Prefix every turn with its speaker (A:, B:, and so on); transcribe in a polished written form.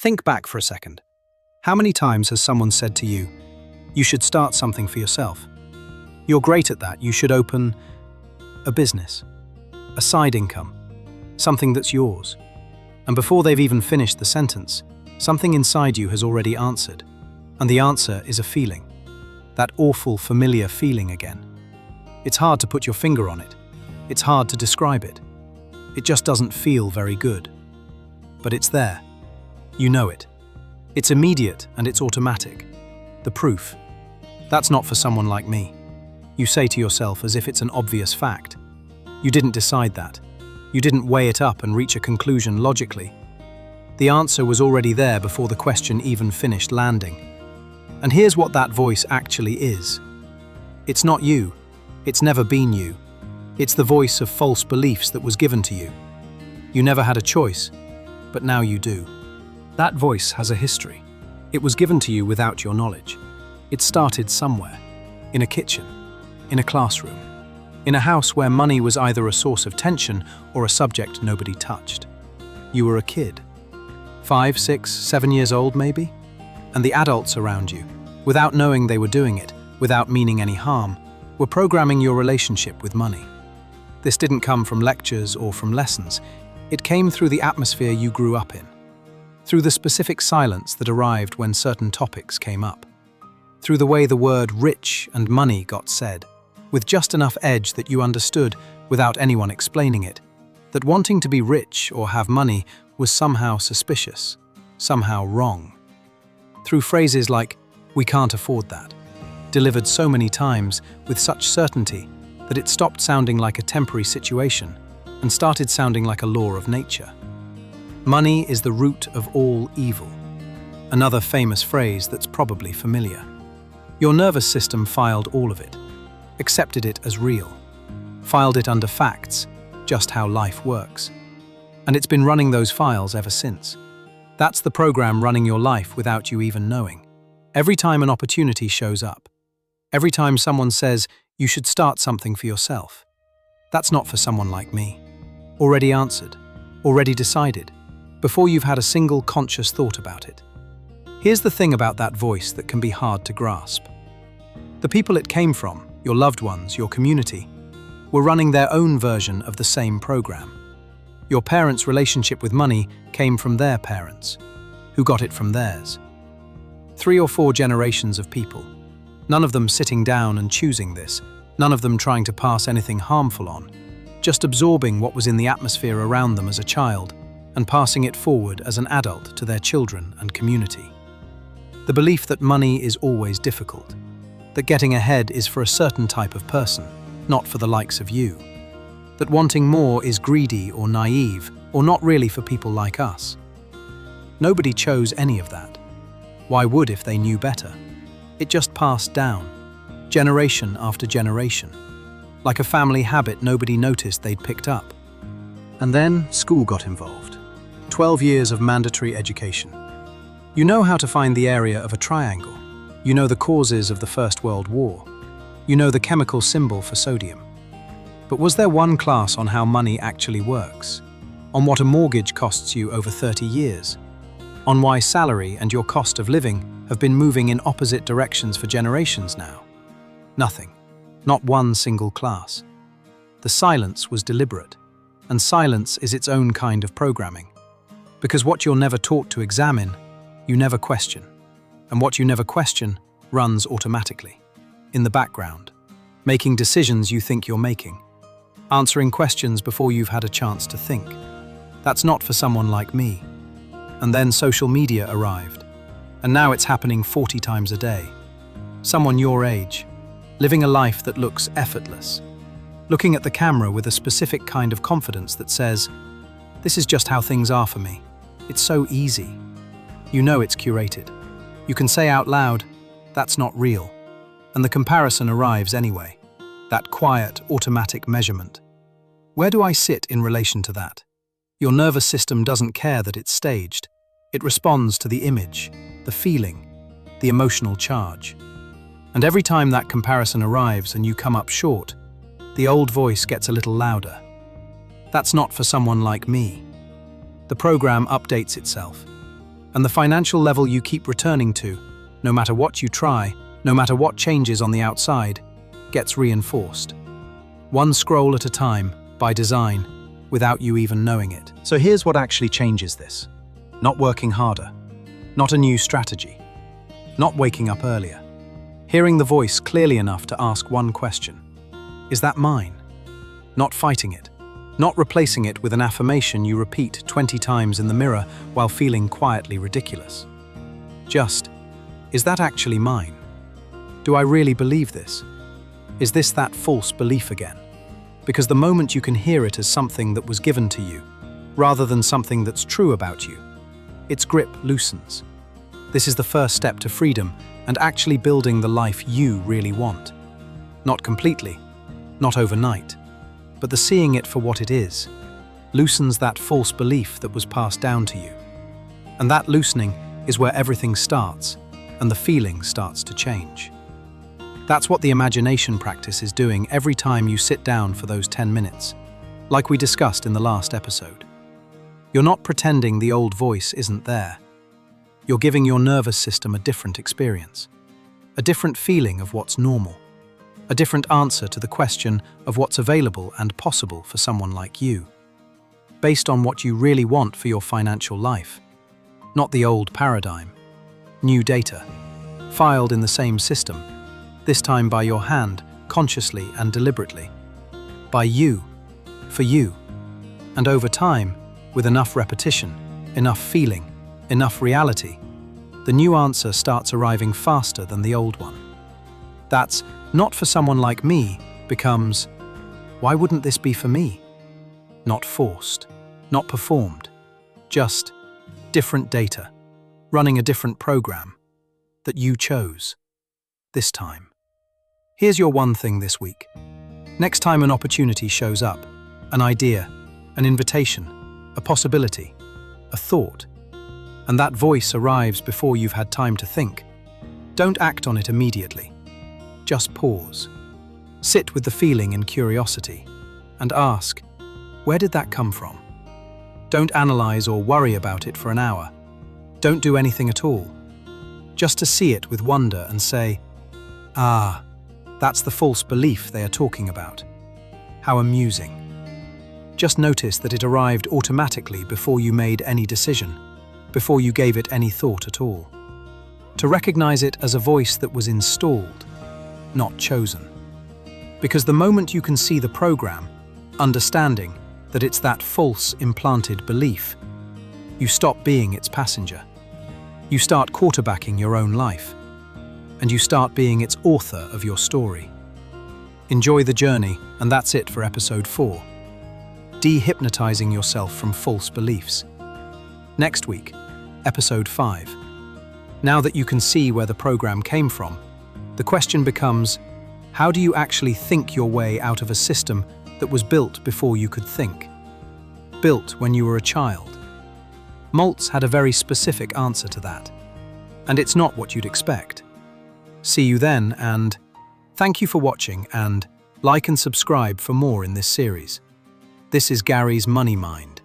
A: Think back for a second. How many times has someone said to you, you should start something for yourself? You're great at that, you should open a business, a side income, something that's yours. And before they've even finished the sentence, something inside you has already answered. And the answer is a feeling. That awful, familiar feeling again. It's hard to put your finger on it. It's hard to describe it. It just doesn't feel very good. But it's there. You know it. It's immediate and it's automatic. The proof. That's not for someone like me. You say to yourself as if it's an obvious fact. You didn't decide that. You didn't weigh it up and reach a conclusion logically. The answer was already there before the question even finished landing. And here's what that voice actually is. It's not you. It's never been you. It's the voice of false beliefs that was given to you. You never had a choice, but now you do. That voice has a history. It was given to you without your knowledge. It started somewhere, in a kitchen, in a classroom, in a house where money was either a source of tension or a subject nobody touched. You were a kid, 5, 6, 7 years old maybe, and the adults around you, without knowing they were doing it, without meaning any harm, were programming your relationship with money. This didn't come from lectures or from lessons. It came through the atmosphere you grew up in, through the specific silence that arrived when certain topics came up, through the way the word rich and money got said, with just enough edge that you understood, without anyone explaining it, that wanting to be rich or have money was somehow suspicious, somehow wrong. Through phrases like, "We can't afford that," delivered so many times with such certainty that it stopped sounding like a temporary situation and started sounding like a law of nature. Money is the root of all evil. Another famous phrase that's probably familiar. Your nervous system filed all of it, accepted it as real, filed it under facts, just how life works. And it's been running those files ever since. That's the program running your life without you even knowing. Every time an opportunity shows up, every time someone says you should start something for yourself, that's not for someone like me. Already answered, already decided, before you've had a single conscious thought about it. Here's the thing about that voice that can be hard to grasp. The people it came from, your loved ones, your community, were running their own version of the same program. Your parents' relationship with money came from their parents, who got it from theirs. 3 or 4 generations of people, none of them sitting down and choosing this, none of them trying to pass anything harmful on, just absorbing what was in the atmosphere around them as a child and passing it forward as an adult to their children and community. The belief that money is always difficult, that getting ahead is for a certain type of person, not for the likes of you, that wanting more is greedy or naive or not really for people like us. Nobody chose any of that. Why would if they knew better? It just passed down, generation after generation, like a family habit nobody noticed they'd picked up. And then school got involved. 12 years of mandatory education. You know how to find the area of a triangle. You know the causes of the First World War. You know the chemical symbol for sodium. But was there one class on how money actually works? On what a mortgage costs you over 30 years? On why salary and your cost of living have been moving in opposite directions for generations now? Nothing. Not one single class. The silence was deliberate, and silence is its own kind of programming. Because what you're never taught to examine, you never question. And what you never question runs automatically, in the background, making decisions you think you're making, answering questions before you've had a chance to think. That's not for someone like me. And then social media arrived, and now it's happening 40 times a day. Someone your age, living a life that looks effortless, looking at the camera with a specific kind of confidence that says, "This is just how things are for me. It's so easy." You know it's curated. You can say out loud, "That's not real." And the comparison arrives anyway. That quiet, automatic measurement. Where do I sit in relation to that? Your nervous system doesn't care that it's staged. It responds to the image, the feeling, the emotional charge. And every time that comparison arrives and you come up short, the old voice gets a little louder. "That's not for someone like me." The program updates itself. And the financial level you keep returning to, no matter what you try, no matter what changes on the outside, gets reinforced. One scroll at a time, by design, without you even knowing it. So here's what actually changes this. Not working harder. Not a new strategy. Not waking up earlier. Hearing the voice clearly enough to ask one question. Is that mine? Not fighting it. Not replacing it with an affirmation you repeat 20 times in the mirror while feeling quietly ridiculous. Just, is that actually mine? Do I really believe this? Is this that false belief again? Because the moment you can hear it as something that was given to you, rather than something that's true about you, its grip loosens. This is the first step to freedom and actually building the life you really want. Not completely, not overnight, but the seeing it for what it is, loosens that false belief that was passed down to you. And that loosening is where everything starts, and the feeling starts to change. That's what the imagination practice is doing every time you sit down for those 10 minutes, like we discussed in the last episode. You're not pretending the old voice isn't there. You're giving your nervous system a different experience, a different feeling of what's normal, a different answer to the question of what's available and possible for someone like you, based on what you really want for your financial life, not the old paradigm. New data, filed in the same system, this time by your hand, consciously and deliberately. By you, for you. And over time, with enough repetition, enough feeling, enough reality, the new answer starts arriving faster than the old one. That's not for someone like me becomes, why wouldn't this be for me? Not forced, not performed, just different data, running a different program that you chose this time. Here's your one thing this week. Next time an opportunity shows up, an idea, an invitation, a possibility, a thought, and that voice arrives before you've had time to think, don't act on it immediately. Just pause. Sit with the feeling and curiosity, and ask, where did that come from? Don't analyze or worry about it for an hour. Don't do anything at all. Just to see it with wonder and say, ah, that's the false belief they are talking about. How amusing. Just notice that it arrived automatically before you made any decision, before you gave it any thought at all. To recognize it as a voice that was installed, not chosen. Because the moment you can see the program, understanding that it's that false implanted belief, you stop being its passenger. You start quarterbacking your own life, and you start being its author of your story. Enjoy the journey, and that's it for episode 4. Dehypnotizing yourself from false beliefs. Next week, episode 5. Now that you can see where the program came from, the question becomes, how do you actually think your way out of a system that was built before you could think? Built when you were a child? Maltz had a very specific answer to that. And it's not what you'd expect. See you then, and thank you for watching, and like and subscribe for more in this series. This is Gary's Money Mind.